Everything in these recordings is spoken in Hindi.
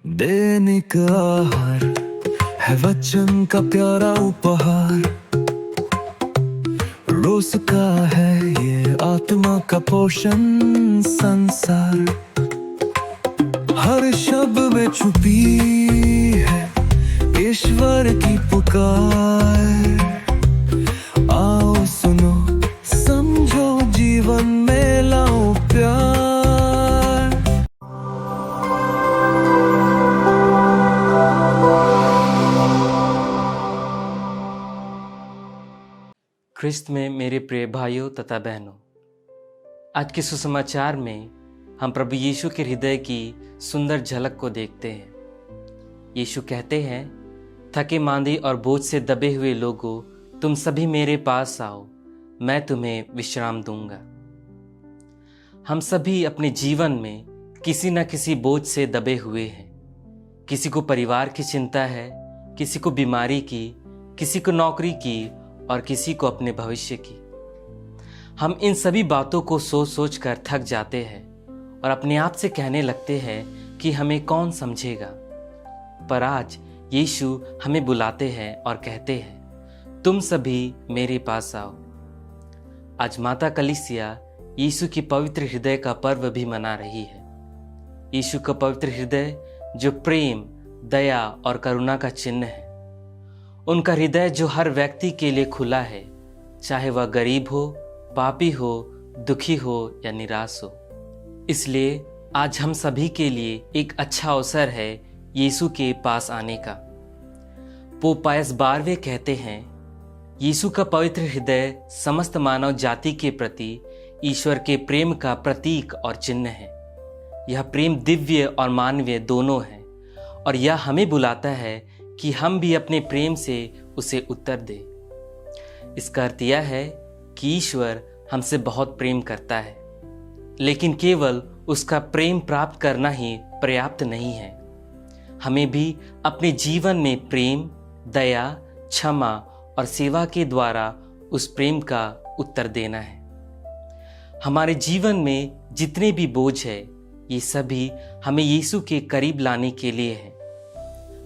दैनिक आहार है वचन का प्यारा उपहार। रोज का है ये आत्मा का पोषण संसार। हर शब्द में छुपी है ईश्वर की पुकार। आओ सुनो समझो जीवन में लाओ प्यार। ख्रिस्त में मेरे प्रिय भाइयों तथा बहनों, आज के सुसमाचार में हम प्रभु यीशु के हृदय की सुंदर झलक को देखते हैं। यीशु कहते हैं, थके मांदे और बोझ से दबे हुए लोगों, तुम सभी मेरे पास आओ, मैं तुम्हें विश्राम दूंगा। हम सभी अपने जीवन में किसी न किसी बोझ से दबे हुए हैं। किसी को परिवार की चिंता है, किसी को बीमारी की, किसी को नौकरी की और किसी को अपने भविष्य की। हम इन सभी बातों को सोच सोच कर थक जाते हैं और अपने आप से कहने लगते हैं कि हमें कौन समझेगा। पर आज यीशु हमें बुलाते हैं और कहते हैं, तुम सभी मेरे पास आओ। आज माता कलीसिया यीशु की पवित्र हृदय का पर्व भी मना रही है। यीशु का पवित्र हृदय जो प्रेम, दया और करुणा का चिन्ह है। उनका हृदय जो हर व्यक्ति के लिए खुला है, चाहे वह गरीब हो, पापी हो, दुखी हो या निराश हो। इसलिए आज हम सभी के लिए एक अच्छा अवसर है यीशु के पास आने का। पोप पायस 12वें कहते हैं, यीशु का पवित्र हृदय समस्त मानव जाति के प्रति ईश्वर के प्रेम का प्रतीक और चिन्ह है। यह प्रेम दिव्य और मानवीय दोनों है और यह हमें बुलाता है कि हम भी अपने प्रेम से उसे उत्तर दें। इसका अर्थ यह है कि ईश्वर हमसे बहुत प्रेम करता है, लेकिन केवल उसका प्रेम प्राप्त करना ही पर्याप्त नहीं है। हमें भी अपने जीवन में प्रेम, दया, क्षमा और सेवा के द्वारा उस प्रेम का उत्तर देना है। हमारे जीवन में जितने भी बोझ है, ये सभी हमें यीशु के करीब लाने के लिए है।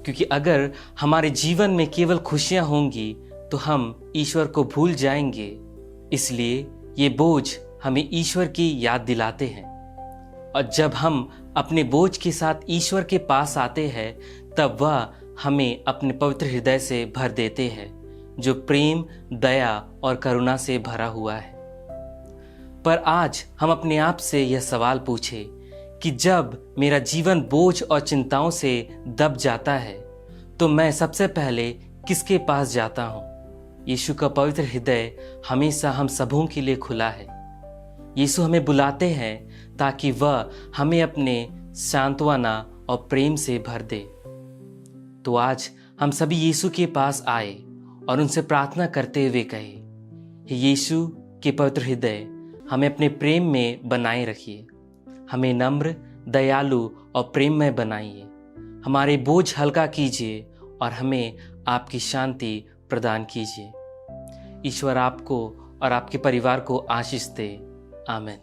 क्योंकि अगर हमारे जीवन में केवल खुशियां होंगी तो हम ईश्वर को भूल जाएंगे। इसलिए ये बोझ हमें ईश्वर की याद दिलाते हैं। और जब हम अपने बोझ के साथ ईश्वर के पास आते हैं, तब वह हमें अपने पवित्र हृदय से भर देते हैं, जो प्रेम, दया और करुणा से भरा हुआ है। पर आज हम अपने आप से यह सवाल पूछें कि जब मेरा जीवन बोझ और चिंताओं से दब जाता है, तो मैं सबसे पहले किसके पास जाता हूँ? यीशु का पवित्र हृदय हमेशा हम सबों के लिए खुला है। यीशु हमें बुलाते हैं ताकि वह हमें अपने सांत्वना और प्रेम से भर दे। तो आज हम सभी यीशु के पास आए और उनसे प्रार्थना करते हुए कहे, हे यीशु के पवित्र हृदय, हमें अपने प्रेम में बनाए रखिए। हमें नम्र, दयालु और प्रेममय बनाइए। हमारे बोझ हल्का कीजिए और हमें आपकी शांति प्रदान कीजिए। ईश्वर आपको और आपके परिवार को आशीष दे। आमीन।